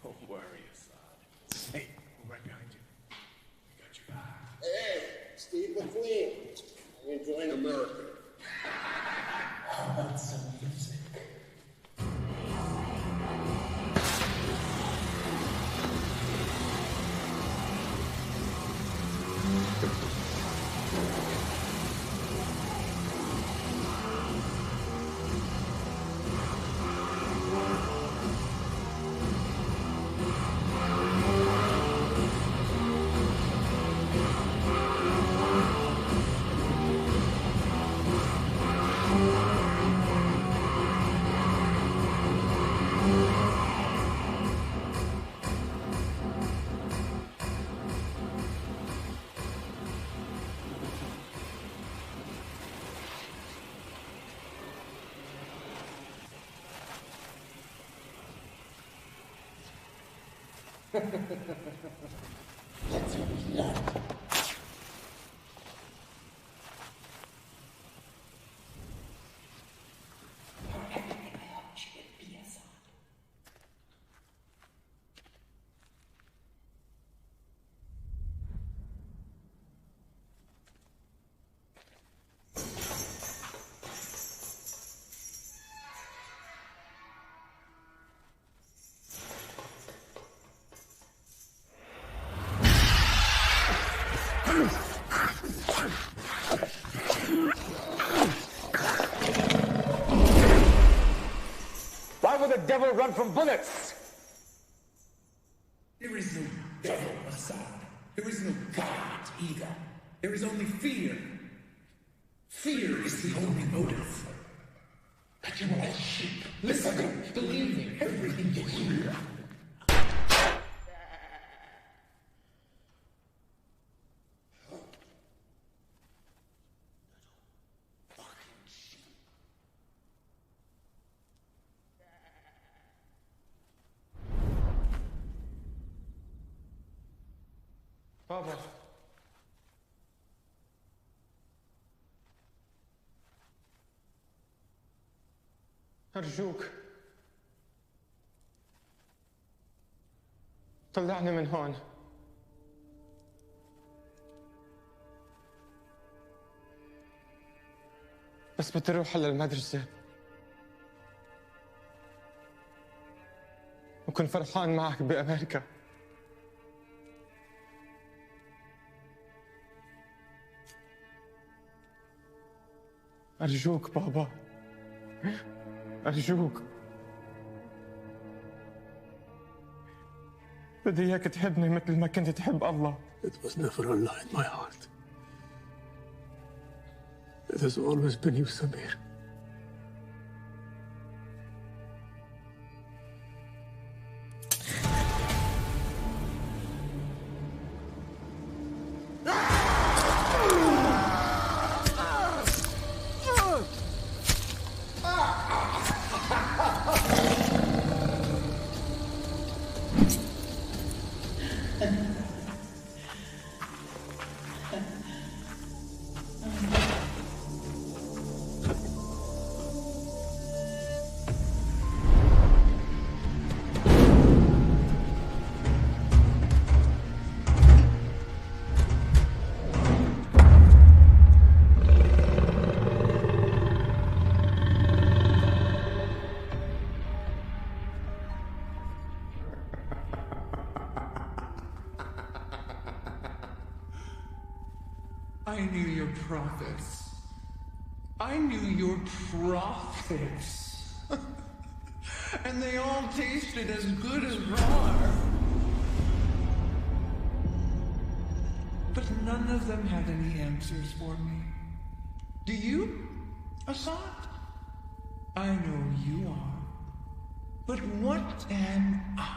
Don't worry, Assad. Hey, we're right behind you. We got you. Hey, Steve McQueen. I'm enjoying America. How about some music? Why would the devil run from bullets? There is no devil, Assad. There is no God either. There is only fear. Fear is the only motive. But you are all sheep, listening, believing everything you hear. Baba. أرجوك طلعني من هون. بس بدي أروح على المدرسة وكن فرحان معك بأمريكا. أرجوك بابا، أرجوك، بدي إياك تحبني مثل ما كنت تحب الله. It was never Allah in my heart. It has always been you, Samir. I knew your prophets. I knew your prophets. And they all tasted as good as raw. But none of them had any answers for me. Do you, Assad? I know you are. But what am I?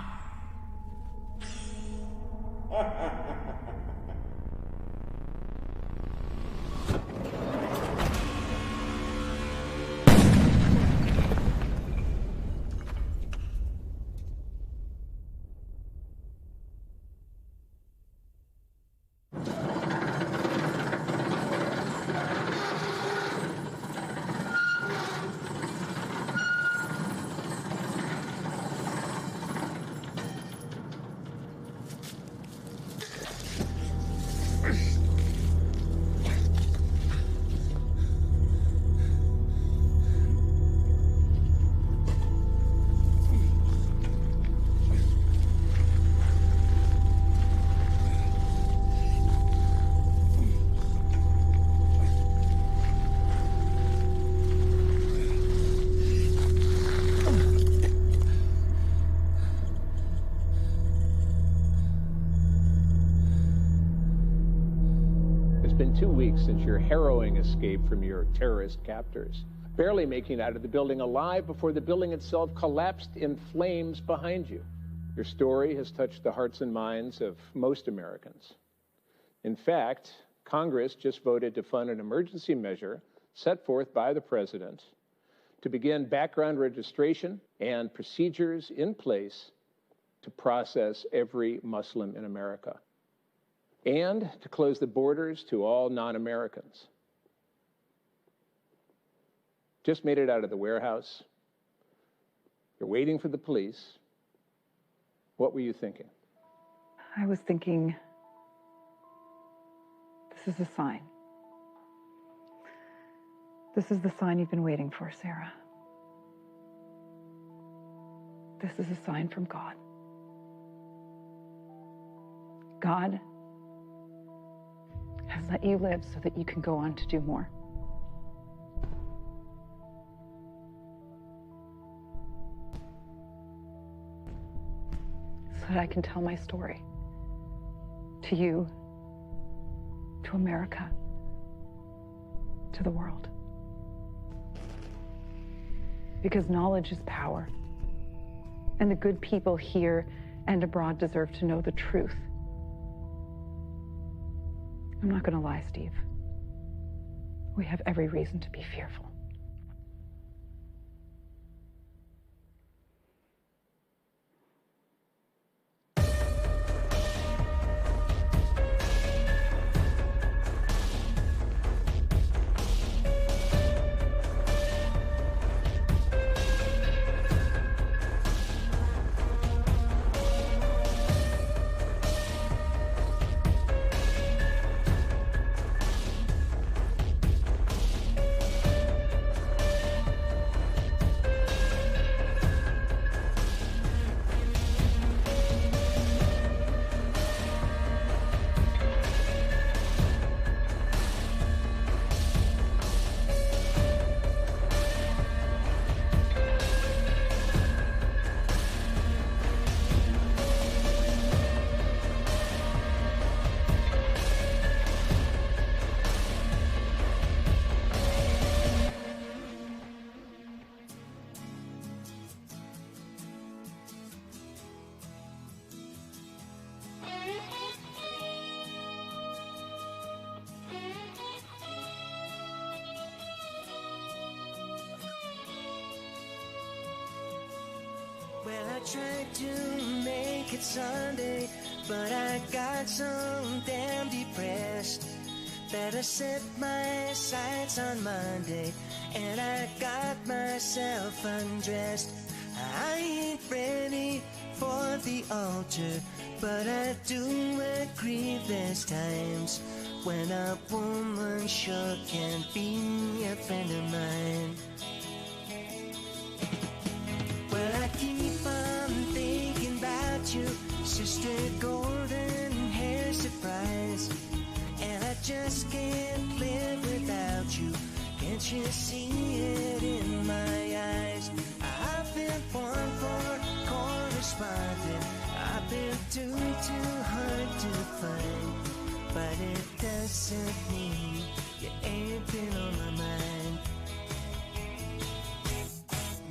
It's been 2 weeks since your harrowing escape from your terrorist captors, barely making it out of the building alive before the building itself collapsed in flames behind you. Your story has touched the hearts and minds of most Americans. In fact, Congress just voted to fund an emergency measure set forth by the president to begin background registration and procedures in place to process every Muslim in America and to close the borders to all non-Americans. Just made it out of the warehouse. You're waiting for the police. What were you thinking? I was thinking, this is a sign. This is the sign you've been waiting for, Sarah. This is a sign from God. God has let you live so that you can go on to do more. So that I can tell my story to you, to America, to the world. Because knowledge is power, and the good people here and abroad deserve to know the truth. I'm not going to lie, Steve. We have every reason to be fearful. Well, I tried to make it Sunday, but I got so damn depressed that I set my sights on Monday, and I got myself undressed. I ain't ready for the altar, but I do agree there's times when a woman sure can be a friend of mine. Well, I keep on thinking about you, Sister Golden Hair Surprise, and I just can't live without you. Can't you see it in my eyes? I've been born for correspondent. I've been too hard to find, but it doesn't mean you ain't been on my mind.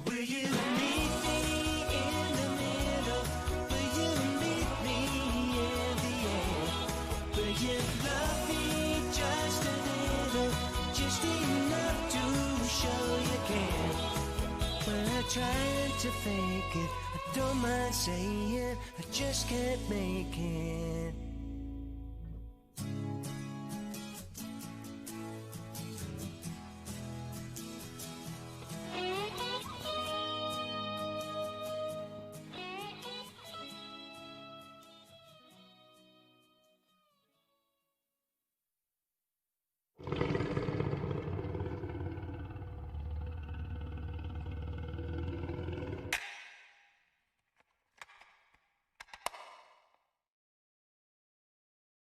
Will you meet me in the middle? Will you meet me in the air? Will you love me just a little, just enough to show you care? Well, I tried to fake it, I don't mind saying I just can't make it.